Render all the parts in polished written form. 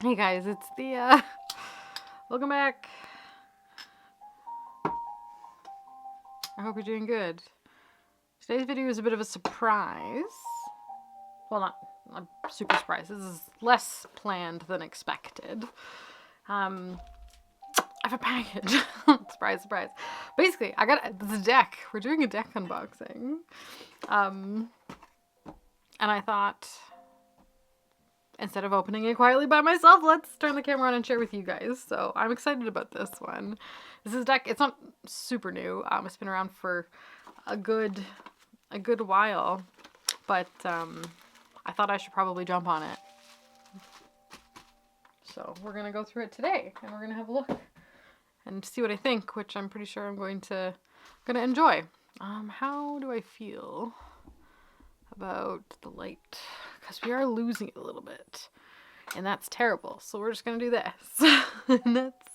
Hey guys, it's welcome back. I hope you're doing good. Today's video is a bit of a surprise. Well, not a super surprise. This is less planned than expected. I have a package. Surprise, surprise. Basically, I got this deck. We're doing a deck unboxing. And I thought, instead of opening it quietly by myself, let's turn the camera on and share with you guys. So I'm excited about this one. This is a deck. It's not super new. It's been around for a good while, but I thought I should probably jump on it. So we're gonna go through it today, and we're gonna have a look and see what I think, which I'm pretty sure I'm gonna enjoy. How do I feel about the light? Because we are losing it a little bit, and that's terrible. So we're just gonna do this, and that's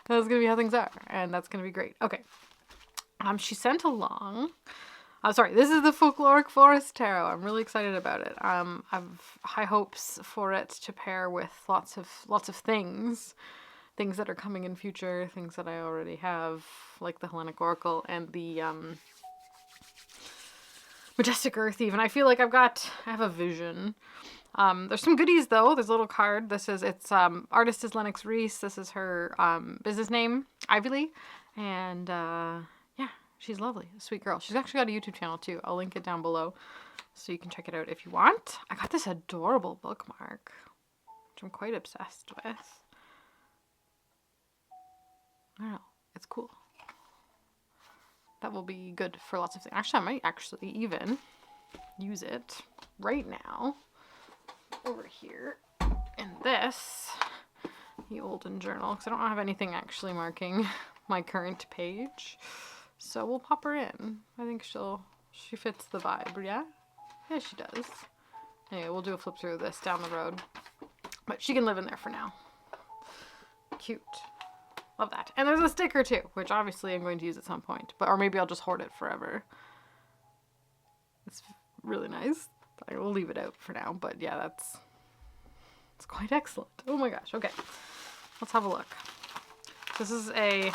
gonna be how things are, and that's gonna be great. Okay. She sent along. Sorry, this is the Folkloric Forest Tarot. I'm really excited about it. I've high hopes for it to pair with lots of things that are coming in future, things that I already have, like the Hellenic Oracle and the Majestic Earth even. I feel like I have a vision. There's some goodies though. There's a little card. Artist is Lennox Rees. This is her business name, Ivy Lee. And yeah, she's lovely. A sweet girl. She's actually got a YouTube channel too. I'll link it down below so you can check it out if you want. I got this adorable bookmark, which I'm quite obsessed with. I don't know. It's cool. That will be good for lots of things. Actually, I might actually even use it right now over here in this, the olden journal, because I don't have anything actually marking my current page. So we'll pop her in. I think she fits the vibe, yeah? Yeah, she does. Anyway, we'll do a flip through of this down the road. But she can live in there for now. Cute. Love that. And there's a sticker too, which obviously I'm going to use at some point. Or maybe I'll just hoard it forever. It's really nice. I will leave it out for now, but yeah, it's quite excellent. Oh my gosh. Okay. Let's have a look. This is a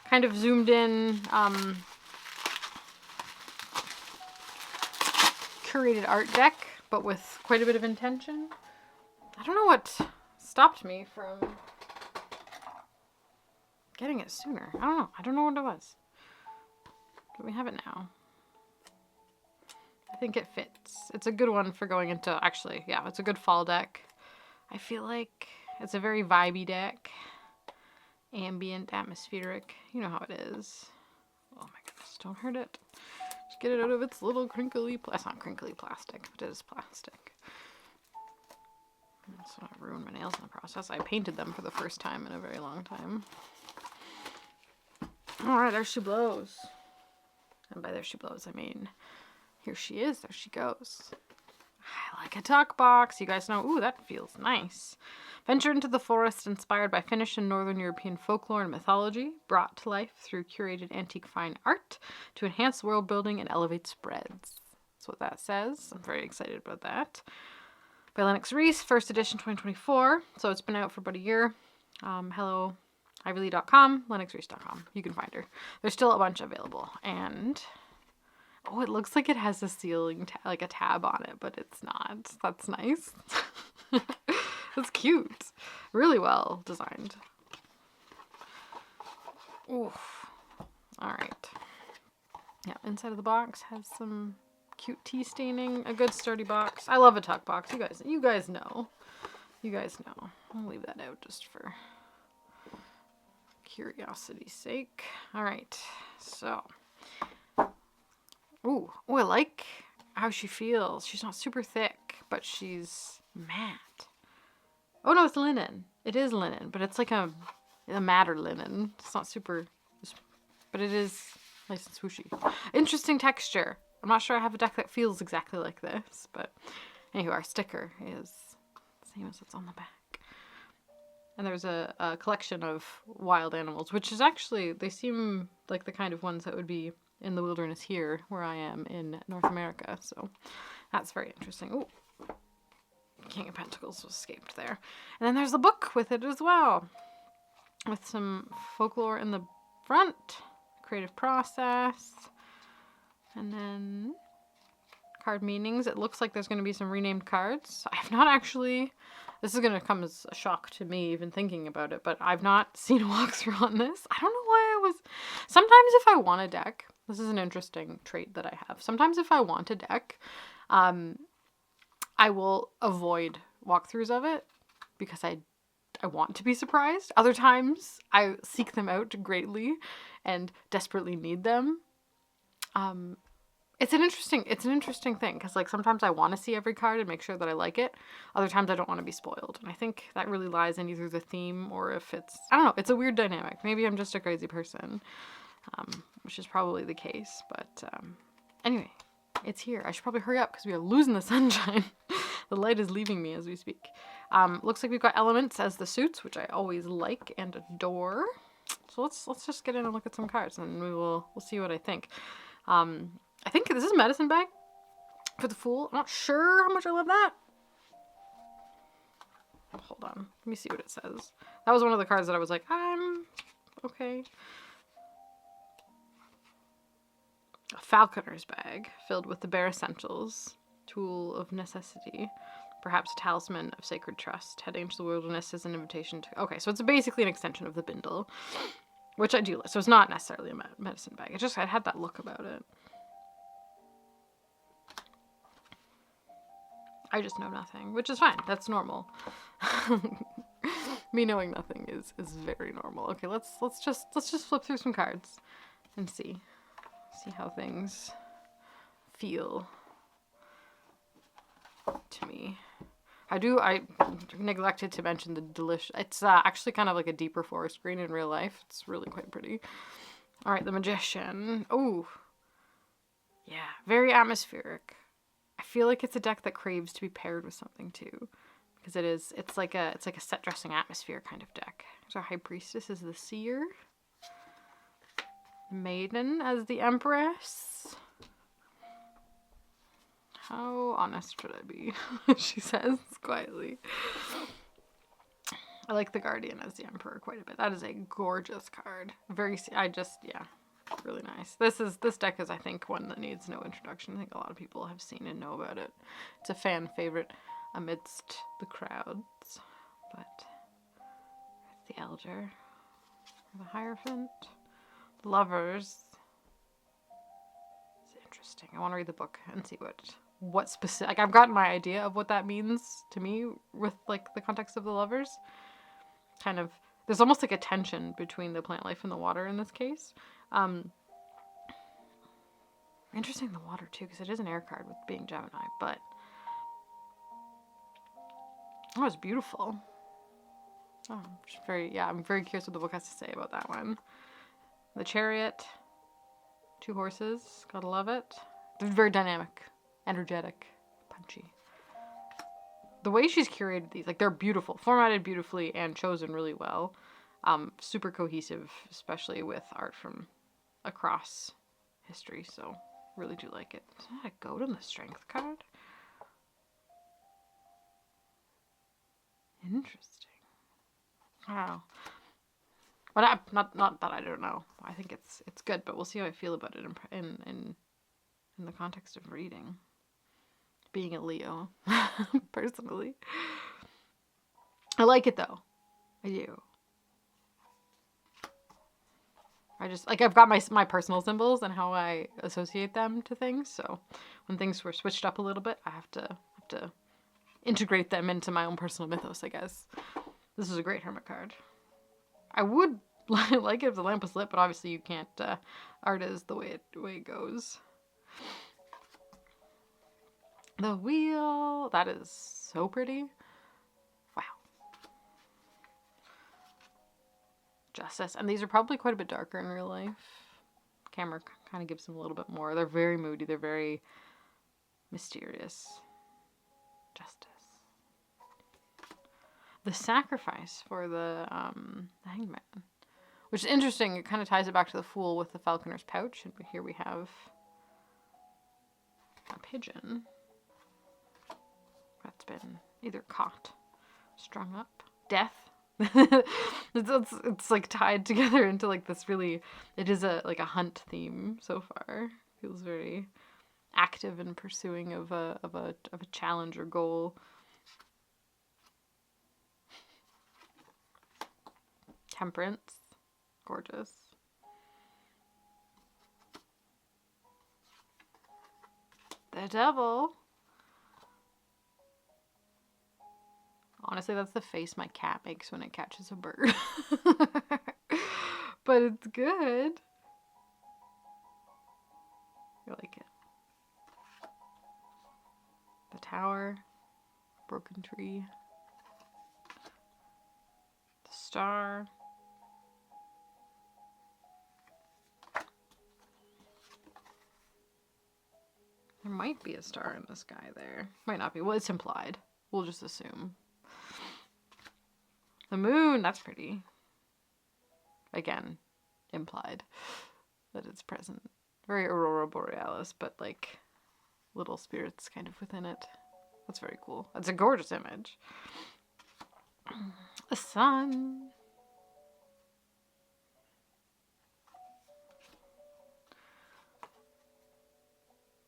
kind of zoomed in curated art deck, but with quite a bit of intention. I don't know what stopped me from getting it sooner. I don't know. I don't know what it was. But we have it now. I think it fits. It's a good one for going into, actually, yeah, it's a good fall deck. I feel like it's a very vibey deck. Ambient, atmospheric. You know how it is. Oh my goodness, don't hurt it. Just get it out of its little crinkly, it's not crinkly plastic, but it is plastic. So I ruined my nails in the process. I painted them for the first time in a very long time. Alright, there she blows. And by there she blows, I mean, here she is, there she goes. I like a tuck box. You guys know, ooh, that feels nice. Venture into the forest inspired by Finnish and Northern European folklore and mythology, brought to life through curated antique fine art to enhance world building and elevate spreads. That's what that says. I'm very excited about that. By Lennox Rees, first edition 2024. So it's been out for about a year. Hello. ivylee.com, lennoxrees.com. You can find her. There's still a bunch available. And, oh, it looks like it has a ceiling, like a tab on it, but it's not. That's nice. That's cute. Really well designed. Oof. Alright. Yeah, inside of the box has some cute tea staining. A good sturdy box. I love a tuck box. You guys know. You guys know. I'll leave that out just for curiosity's sake. All right, so, ooh, I like how she feels. She's not super thick, but she's matte. Oh no, it's linen. It is linen, but it's like a matter linen. It's not super, but it is nice and swooshy. Interesting texture. I'm not sure I have a deck that feels exactly like this, but anyway, our sticker is the same as what's on the back. And there's a collection of wild animals, which is actually, they seem like the kind of ones that would be in the wilderness here, where I am in North America. So that's very interesting. Ooh, King of Pentacles escaped there. And then there's the book with it as well. With some folklore in the front. Creative process. And then card meanings. It looks like there's going to be some renamed cards. I have not actually... This is going to come as a shock to me even thinking about it, but I've not seen a walkthrough on this. I don't know why I was... Sometimes if I want a deck... This is an interesting trait that I have. Sometimes if I want a deck, I will avoid walkthroughs of it because I want to be surprised. Other times I seek them out greatly and desperately need them. It's an interesting thing because like sometimes I want to see every card and make sure that I like it. Other times I don't want to be spoiled. And I think that really lies in either the theme or if it's, I don't know, it's a weird dynamic. Maybe I'm just a crazy person, which is probably the case. But anyway, it's here. I should probably hurry up because we are losing the sunshine. The light is leaving me as we speak. Looks like we've got elements as the suits, which I always like and adore. So let's just get in and look at some cards and we'll see what I think. I think this is a medicine bag for the Fool. I'm not sure how much I love that. Hold on. Let me see what it says. That was one of the cards that I was like, okay. A falconer's bag filled with the bare essentials. Tool of necessity. Perhaps a talisman of sacred trust. Heading into the wilderness is an invitation to... Okay, so it's basically an extension of the bindle. Which I do like. So it's not necessarily a medicine bag. I had that look about it. I just know nothing, which is fine. That's normal. Me knowing nothing is very normal. Okay, let's just flip through some cards and see how things feel to me. I neglected to mention the delicious. It's actually kind of like a deeper forest green in real life. It's really quite pretty. All right, the Magician. Oh, yeah, very atmospheric. I feel like it's a deck that craves to be paired with something too, because it's like a set dressing atmosphere kind of deck. So our High Priestess is the Seer. Maiden as the Empress. How honest should I be? She says quietly. I like the Guardian as the Emperor quite a bit. That is a gorgeous card. Yeah. Really nice. This deck is, I think, one that needs no introduction. I think a lot of people have seen and know about it. It's a fan favorite amidst the crowds. But the Elder, the Hierophant, the Lovers. It's interesting. I want to read the book and see what specific. Like I've gotten my idea of what that means to me with like the context of the Lovers. Kind of, there's almost like a tension between the plant life and the water in this case. Interesting the water too, because it is an air card with being Gemini, but oh, it's beautiful. Oh, I'm very curious what the book has to say about that one. The Chariot, 2 horses, gotta love it. They're very dynamic, energetic, punchy. The way she's curated these, like they're beautiful, formatted beautifully and chosen really well. Super cohesive, especially with art from across history, so really do like it. Is that a goat on the strength card? Interesting. Wow. But not that I don't know. I think it's good, but we'll see how I feel about it in the context of reading. Being a Leo, personally. I like it though. I do. I just, like, I've got my personal symbols and how I associate them to things, so when things were switched up a little bit, I have to integrate them into my own personal mythos, I guess. This is a great Hermit card. I would like it if the lamp was lit, but obviously you can't, art is the way it goes. The Wheel, that is so pretty. Wow. Justice, and these are probably quite a bit darker in real life. Camera kind of gives them a little bit more. They're very moody. They're very mysterious. Justice. The Sacrifice for the Hangman, which is interesting. It kind of ties it back to the Fool with the Falconer's Pouch, and here we have a pigeon. That's been either caught, strung up, death. It's like tied together into like this really, it is a like a hunt theme so far. Feels very active and pursuing of a challenge or goal. Temperance, gorgeous. The devil. Honestly, that's the face my cat makes when it catches a bird. But it's good. I like it. The tower, broken tree, the star. There might be a star in the sky there. Might not be. Well, it's implied. We'll just assume. The moon, that's pretty. Again, implied that it's present. Very Aurora Borealis, but like little spirits kind of within it. That's very cool. That's a gorgeous image. The sun.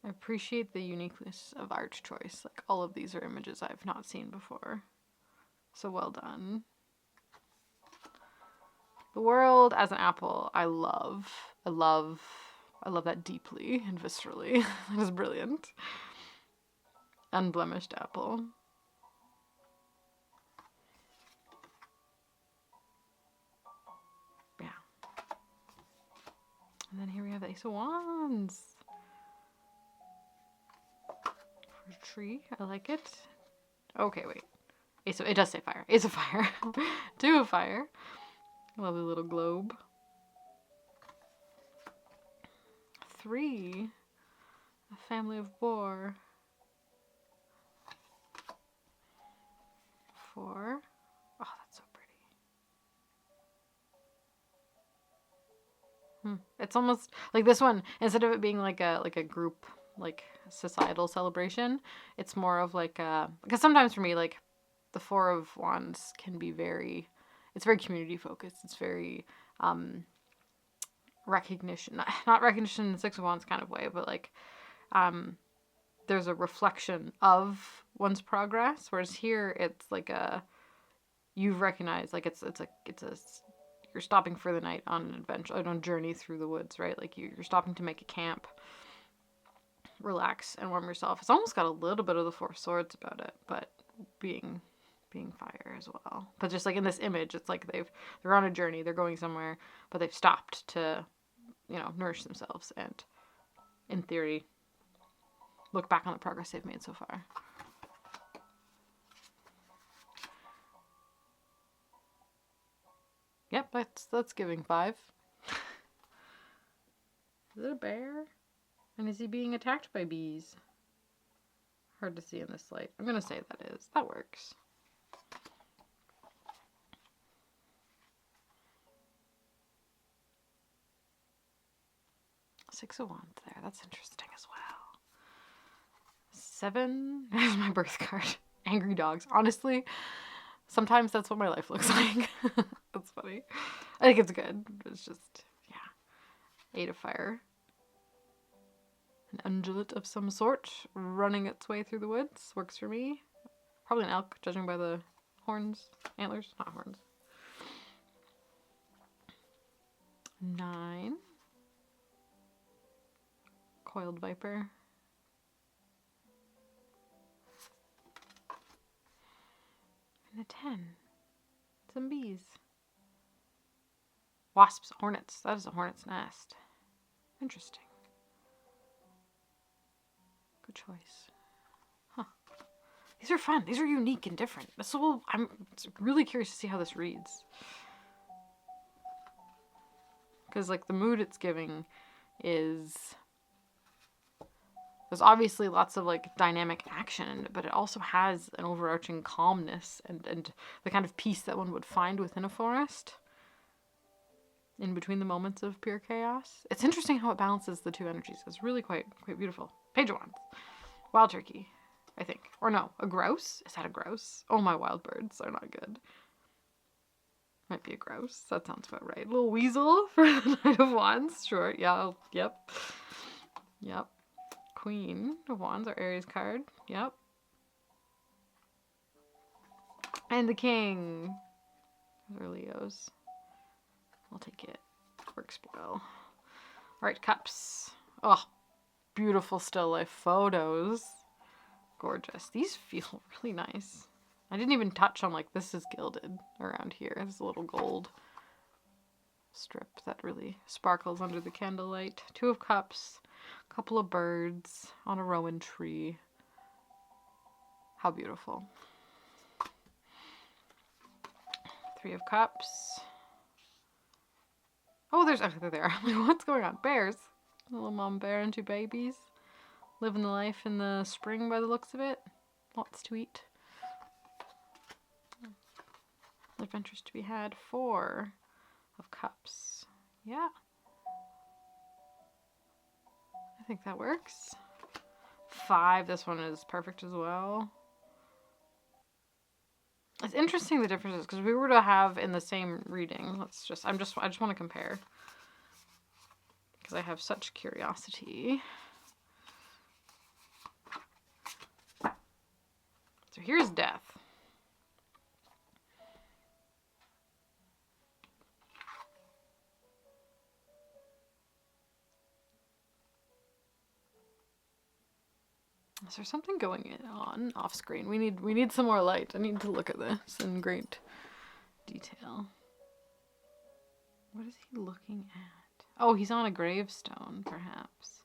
I appreciate the uniqueness of art choice. Like all of these are images I've not seen before. So well done. The world as an apple, I love that deeply and viscerally. That is brilliant. Unblemished apple. Yeah. And then here we have the Ace of Wands. For a tree, I like it. Okay, wait. Ace of, it does say fire. Ace of fire. 2 of fire. Lovely little globe. 3. A family of boar. 4. Oh, that's so pretty. It's almost like this one, instead of it being like a group, like societal celebration, it's more of like a, because sometimes for me, like the 4 of Wands can be very, it's very community focused. It's very recognition, not recognition in the 6 of Wands kind of way, but like there's a reflection of one's progress, whereas here it's like a, you've recognized, like it's a you're stopping for the night on an adventure, on a journey through the woods, right? Like you're stopping to make a camp, relax and warm yourself. It's almost got a little bit of the 4 of Swords about it, but being fire as well. But just like in this image, it's like they're on a journey, they're going somewhere, but they've stopped to, you know, nourish themselves and, in theory, look back on the progress they've made so far. Yep, that's giving 5. Is it a bear? And is he being attacked by bees? Hard to see in this light. I'm gonna say that is. That works. Six of Wands there. That's interesting as well. 7. There's my birth card. Angry dogs. Honestly, sometimes that's what my life looks like. That's funny. I think it's good. It's just, yeah. 8 of fire. An ungulate of some sort running its way through the woods. Works for me. Probably an elk, judging by the horns. Antlers? Not horns. 9. Coiled viper. And a 10. Some bees. Wasps, hornets. That is a hornet's nest. Interesting. Good choice. Huh. These are fun. These are unique and different. So I'm really curious to see how this reads. Because like the mood it's giving is, there's obviously lots of like dynamic action, but it also has an overarching calmness and the kind of peace that one would find within a forest in between the moments of pure chaos. It's interesting how it balances the 2 energies. It's really quite beautiful. Page of Wands. Wild turkey. I think. Or no, a grouse? Is that a grouse? Oh, my wild birds are not good. Might be a grouse. That sounds about right. A little weasel for the Knight of Wands. Sure. Yeah. Yep. Yep. Queen of Wands, our Aries card. Yep. And the King. Those are Leos. I'll take it. Works well. Alright, cups. Oh, beautiful still life photos. Gorgeous. These feel really nice. I didn't even touch on like this is gilded around here. There's a little gold strip that really sparkles under the candlelight. 2 of Cups, a couple of birds on a rowan tree. How beautiful. 3 of Cups. Oh, they're there. What's going on? Bears. A little mom bear and 2 babies. Living the life in the spring by the looks of it. Lots to eat. Adventures to be had. 4 of Cups. Yeah. I think that works. 5. This one is perfect as well. It's interesting the differences because we were to have in the same reading. I just want to compare because I have such curiosity. So here's Death. Is there something going on off screen? We need some more light. I need to look at this in great detail. What is he looking at? Oh, he's on a gravestone, perhaps.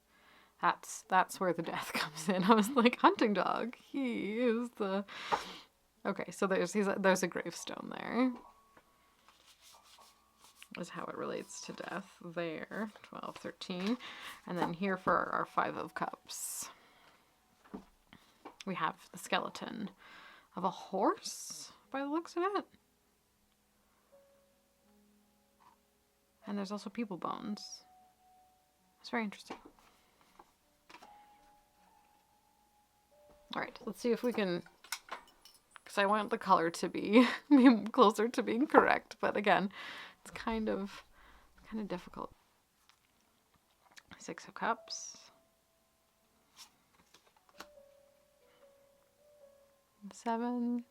That's where the death comes in. I was like, hunting dog. He is the... Okay, so there's a gravestone there. Is how it relates to death there. 12, 13. And then here for our 5 of Cups. We have the skeleton of a horse by the looks of it. And there's also people bones. It's very interesting. Alright, let's see if we can, because I want the color to be closer to being correct, but again, it's kind of difficult. 6 of Cups. 7.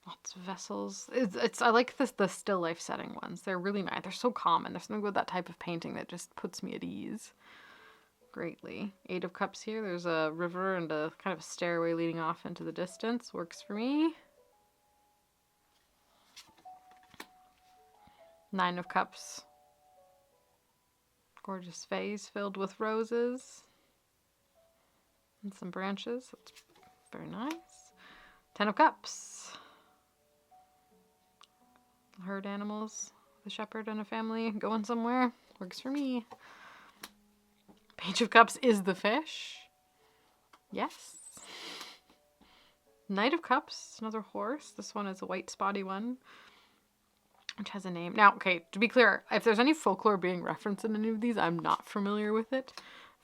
Lots of vessels. I like the still life setting ones. They're really nice. They're so common. There's something about that type of painting that just puts me at ease greatly. 8 of Cups here. There's a river and a kind of a stairway leading off into the distance. Works for me. 9 of Cups. Gorgeous vase filled with roses. And some branches. That's very nice. 10 of Cups. Herd animals. The shepherd and a family going somewhere. Works for me. Page of Cups is the fish. Yes. Knight of Cups. Another horse. This one is a white spotty one. Which has a name. Now, okay, to be clear, if there's any folklore being referenced in any of these, I'm not familiar with it.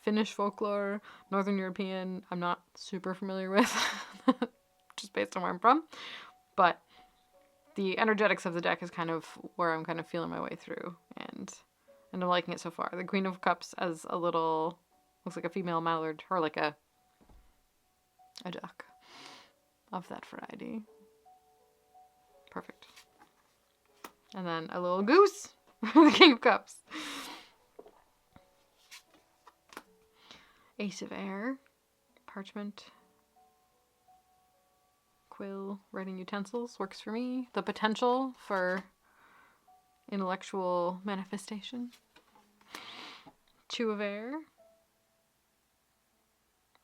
Finnish folklore, Northern European, I'm not super familiar with, just based on where I'm from. But the energetics of the deck is kind of where I'm kind of feeling my way through, and I'm liking it so far. The Queen of Cups as a little, looks like a female mallard, or like a duck of that variety. Perfect. And then a little goose for the King of Cups. Ace of Air, parchment, quill, writing utensils, works for me. The potential for intellectual manifestation. 2 of Air.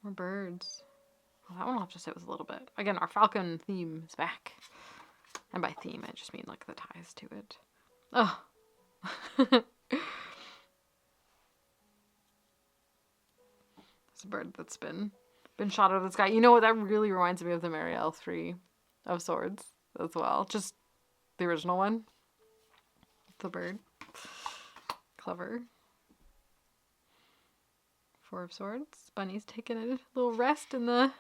More birds. Well, that one I'll have to sit with a little bit. Again, our falcon theme is back. And by theme, I just mean like the ties to it. Oh. It's a bird that's been shot out of the sky. You know what? That really reminds me of the Marielle 3 of Swords as well. Just the original one. The bird. Clever. Four of Swords. Bunny's taking a little rest in the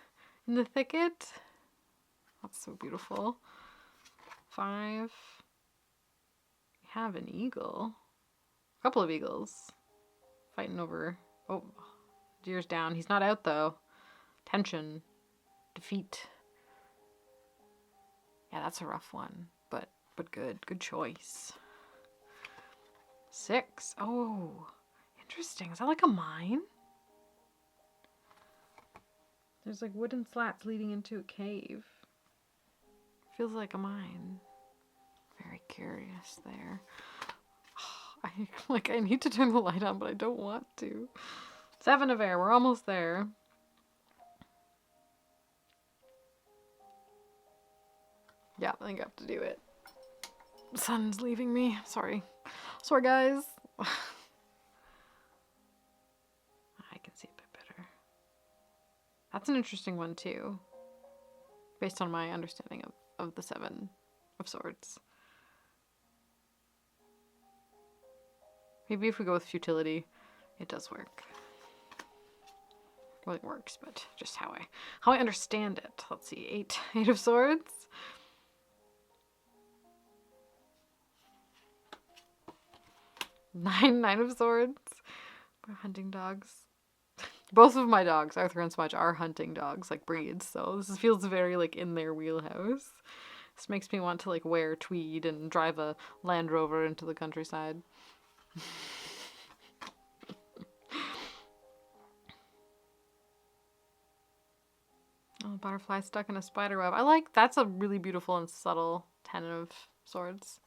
thicket. That's so beautiful. 5. We have an eagle. A couple of eagles fighting over. Oh, deer's down. He's not out though. Tension. Defeat. Yeah, that's a rough one, but good. Good choice. 6. Oh, interesting. Is that like a mine? There's like wooden slats leading into a cave. Feels like a mine. Very curious there. I need to turn the light on, but I don't want to. 7 of air. We're almost there. Yeah, I think I have to do it. The sun's leaving me. Sorry. Sorry, guys. I can see a bit better. That's an interesting one, too. Based on my understanding of the 7 of Swords. Maybe if we go with futility, it does work. Well, it works, but just how I understand it. Let's see. 8 of Swords. 9 of Swords. We're hunting dogs. Both of my dogs, Arthur and Smudge, are hunting dogs, like breeds. So this feels very like in their wheelhouse. This makes me want to like wear tweed and drive a Land Rover into the countryside. Oh, butterfly stuck in a spider web. I like, that's a really beautiful and subtle 10 of Swords.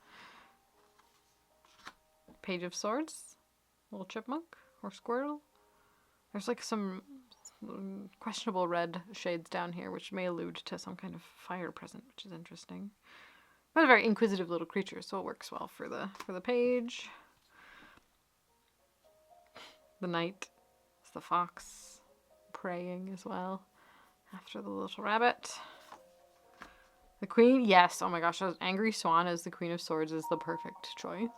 Page of Swords. Little chipmunk or squirrel. There's like some questionable red shades down here, which may allude to some kind of fire present, which is interesting. But a very inquisitive little creature, so it works well for the page. The knight is the fox praying as well after the little rabbit. The queen, yes. Oh my gosh, Angry Swan as the Queen of Swords is the perfect choice.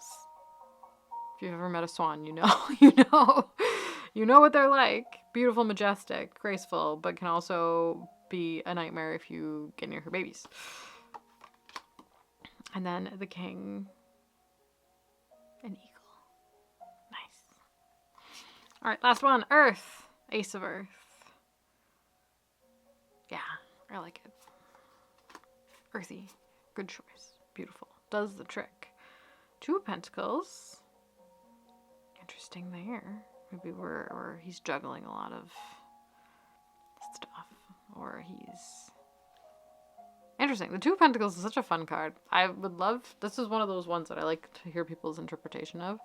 If you've ever met a swan, you know, you know what they're like. Beautiful, majestic, graceful, but can also be a nightmare if you get near her babies. And then the king, an eagle. Nice. All right, last one, Earth, Ace of Earth. Yeah, I like it. Earthy, good choice, beautiful, does the trick. 2 of Pentacles. Interesting there. Maybe or he's juggling a lot of stuff. Or he's... Interesting. The 2 of Pentacles is such a fun card. I would love... This is one of those ones that I like to hear people's interpretation of.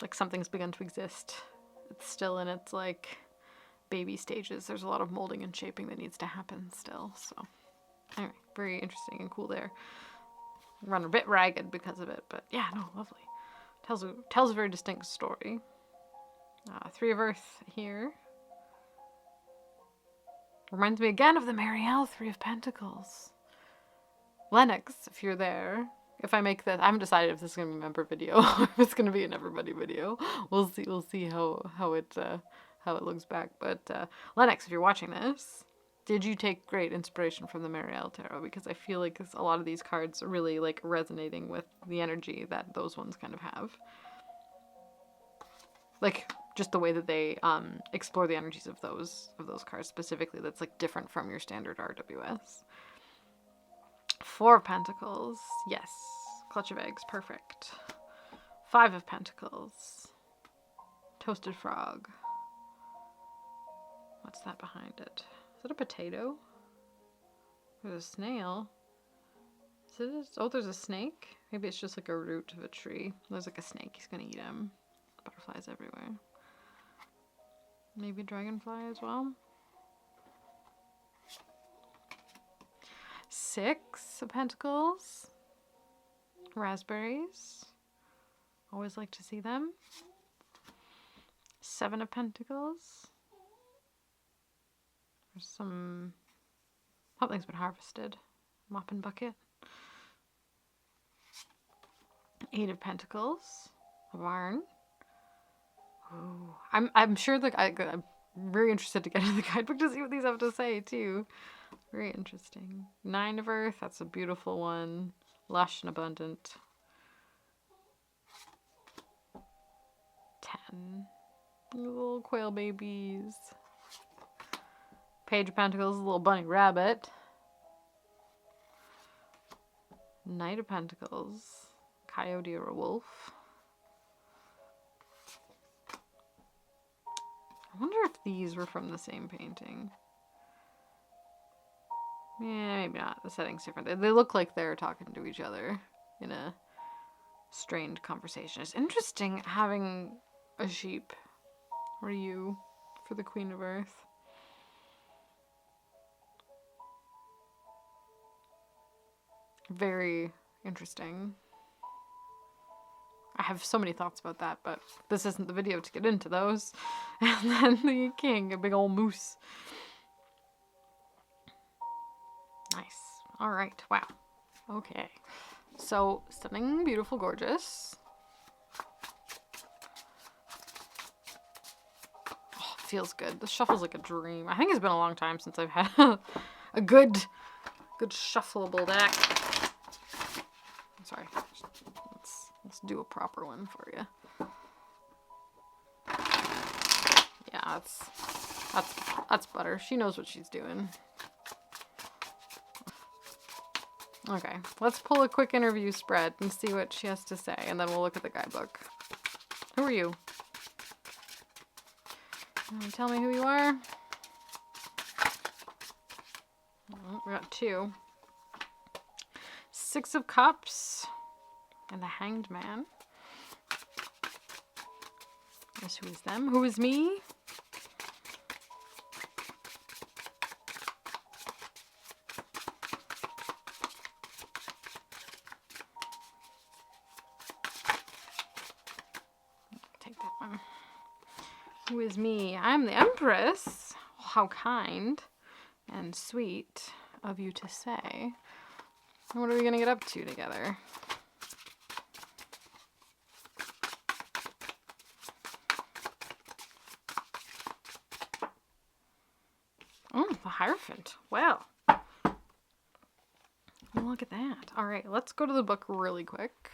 Like something's begun to exist. It's still in its like baby stages. There's a lot of molding and shaping that needs to happen still. So anyway, very interesting and cool there. Run a bit ragged because of it, but yeah, no, lovely. Tells a very distinct story. 3 of Earth here. Reminds me again of the Marielle 3 of Pentacles. Lennox, if you're there. If I make this, I haven't decided if this is gonna be a member video or if it's gonna be an everybody video. We'll see how it looks back. But Lennox, if you're watching this, did you take great inspiration from the Marielle Tarot? Because I feel like a lot of these cards are really like resonating with the energy that those ones kind of have. Like just the way that they explore the energies of those cards specifically. That's like different from your standard RWS. 4 of Pentacles, yes. Clutch of Eggs, perfect. 5 of Pentacles, Toasted Frog. What's that behind it? Is it a potato? There's a snail. Is it? Oh, there's a snake. Maybe it's just like a root of a tree. There's like a snake. He's gonna eat him. Butterflies everywhere. Maybe a dragonfly as well. 6 of Pentacles. Raspberries. Always like to see them. 7 of Pentacles. There's something's been harvested. Mop and bucket. 8 of Pentacles. A barn. Ooh. I'm sure I'm very interested to get into the guidebook to see what these have to say too. Very interesting. 9 of Earth, that's a beautiful one. Lush and abundant. 10. Little quail babies. Page of Pentacles, a little bunny rabbit. Knight of Pentacles, coyote or a wolf. I wonder if these were from the same painting. Yeah, maybe not. The setting's different. They look like they're talking to each other in a strained conversation. It's interesting having a sheep or you for the Queen of Earth. Very interesting. I have so many thoughts about that, but this isn't the video to get into those. And then the king, a big old moose. Nice. All right. Wow. Okay. So, stunning, beautiful, gorgeous. Oh, it feels good. This shuffle's like a dream. I think it's been a long time since I've had a good shuffleable deck. Sorry. Let's do a proper one for you. Yeah, that's butter. She knows what she's doing. Okay, let's pull a quick interview spread and see what she has to say, and then we'll look at the guidebook. Who are you? Tell me who you are. Oh, we got 2. 6 of Cups and the Hanged Man. Yes, who is them? Who is me? Take that one. Who is me? I'm the Empress. How kind and sweet of you to say. What are we gonna get up to together? Oh, the Hierophant. Well, look at that. All right, let's go to the book really quick.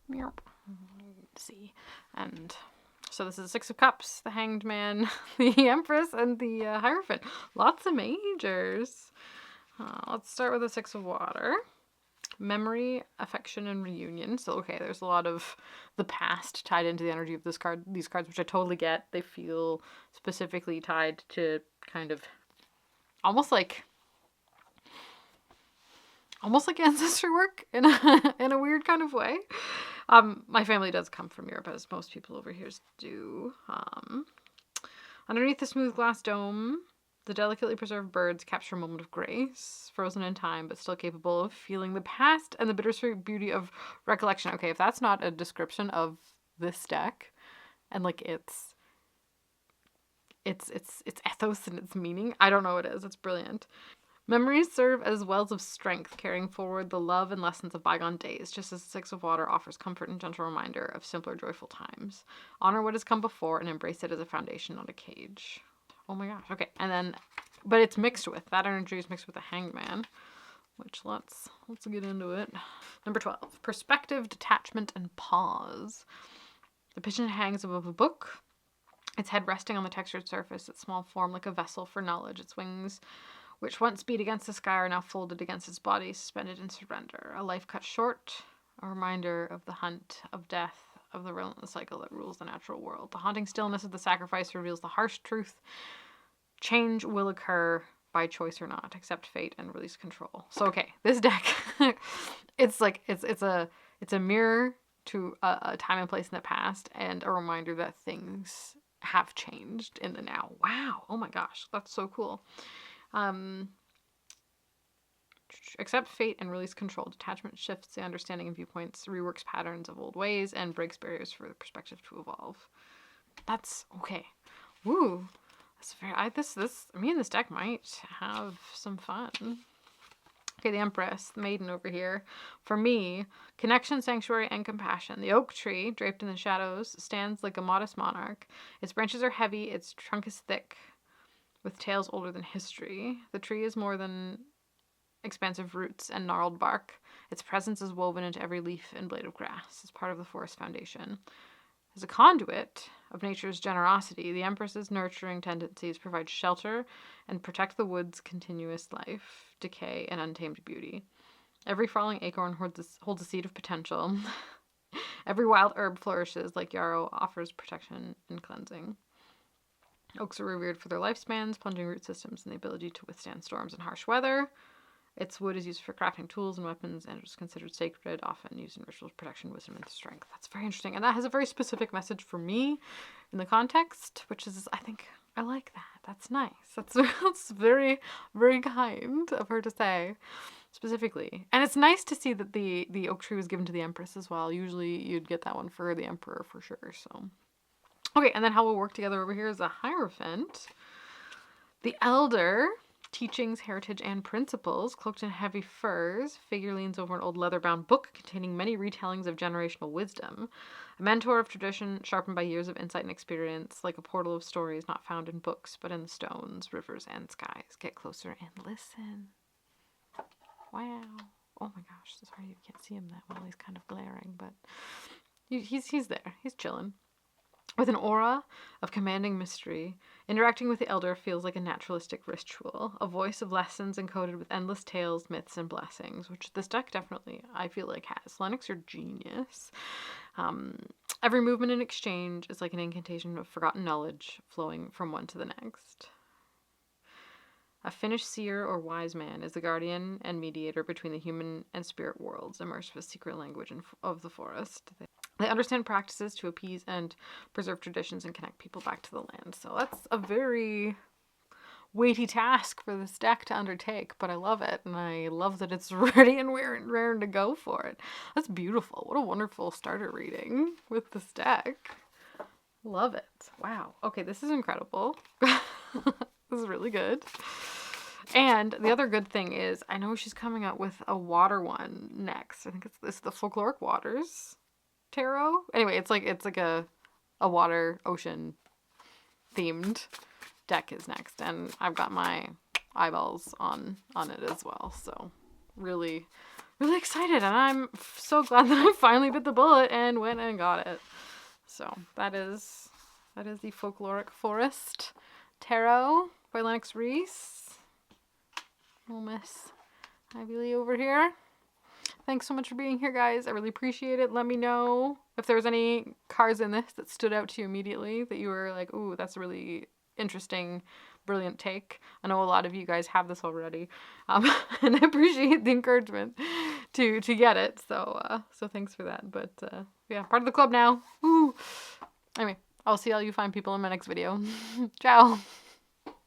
Let's see. And so this is 6 of Cups, the Hanged Man, the Empress, and the Hierophant. Lots of majors. Let's start with the 6 of Water. Memory, affection, and reunion. So, okay, there's a lot of the past tied into the energy of this card. These cards, which I totally get. They feel specifically tied to kind of almost like ancestor work in a weird kind of way. My family does come from Europe, as most people over here do. Underneath the smooth glass dome, the delicately preserved birds capture a moment of grace, frozen in time, but still capable of feeling the past and the bittersweet beauty of recollection. Okay, if that's not a description of this deck, and like its ethos and its meaning, I don't know what it is. It's brilliant. Memories serve as wells of strength, carrying forward the love and lessons of bygone days, just as the 6 of Water offers comfort and gentle reminder of simpler, joyful times. Honor what has come before and embrace it as a foundation, not a cage. Oh my gosh. Okay, and then, but it's mixed with, that energy is mixed with the Hanged Man, which let's get into it. Number 12, perspective, detachment, and pause. The pigeon hangs above a book, its head resting on the textured surface, its small form like a vessel for knowledge, its wings, which once beat against the sky, are now folded against its body, suspended in surrender. A life cut short, a reminder of the hunt, of death, of the relentless cycle that rules the natural world. The haunting stillness of the sacrifice reveals the harsh truth. Change will occur by choice or not. Accept fate and release control. So okay, this deck, it's a mirror to a time and place in the past, and a reminder that things have changed in the now. Wow. Oh my gosh, that's so cool. Accept fate and release control. Detachment shifts the understanding and viewpoints, reworks patterns of old ways, and breaks barriers for the perspective to evolve. That's okay. Woo. That's very. Me and this deck might have some fun. Okay, the Empress, the maiden over here. For me, connection, sanctuary, and compassion. The oak tree, draped in the shadows, stands like a modest monarch. Its branches are heavy, its trunk is thick, with tales older than history. The tree is more than expansive roots and gnarled bark. Its presence is woven into every leaf and blade of grass as part of the forest foundation. As a conduit of nature's generosity, the Empress's nurturing tendencies provide shelter and protect the wood's continuous life, decay, and untamed beauty. Every falling acorn holds a seed of potential. Every wild herb flourishes like yarrow, offers protection and cleansing. Oaks are revered for their lifespans, plunging root systems, and the ability to withstand storms and harsh weather. Its wood is used for crafting tools and weapons, and it is considered sacred, often used in rituals of protection, wisdom, and strength. That's very interesting. And that has a very specific message for me in the context, which is, I think, I like that. That's nice. That's very, very kind of her to say, specifically. And it's nice to see that the oak tree was given to the Empress as well. Usually you'd get that one for the Emperor for sure, so. Okay, and then how we'll work together over here is a Hierophant. The Elder, teachings, heritage, and principles. Cloaked in heavy furs, figure leans over an old leather-bound book containing many retellings of generational wisdom. A mentor of tradition, sharpened by years of insight and experience, like a portal of stories not found in books, but in the stones, rivers, and skies. Get closer and listen. Wow. Oh my gosh, sorry you can't see him that well. He's kind of glaring, but he's there. He's chilling. With an aura of commanding mystery, interacting with the Elder feels like a naturalistic ritual, a voice of lessons encoded with endless tales, myths, and blessings, which this deck definitely, I feel like, has. Lennox are genius. Every movement and exchange is like an incantation of forgotten knowledge flowing from one to the next. A finished seer or wise man is the guardian and mediator between the human and spirit worlds, immersed with secret language of the forest. They understand practices to appease and preserve traditions and connect people back to the land. So that's a very weighty task for this deck to undertake, but I love it, and I love that it's ready and raring to go for it. That's beautiful. What a wonderful starter reading with this deck. Love it. Wow. Okay, this is incredible. This is really good. And the other good thing is, I know she's coming out with a water one next. I think it's the Folkloric Waters tarot. Anyway, it's like a water ocean themed deck is next, and I've got my eyeballs on it as well. So really, really excited, and I'm so glad that I finally bit the bullet and went and got it. So that is the Folkloric Forest Tarot by Lennox Rees. Little Miss Ivy Lee over here. Thanks so much for being here, guys. I really appreciate it. Let me know if there was any cards in this that stood out to you immediately, that you were like, ooh, that's a really interesting, brilliant take. I know a lot of you guys have this already, and I appreciate the encouragement to get it. So thanks for that. But yeah, part of the club now. Woo! Anyway, I'll see all you fine people in my next video. Ciao!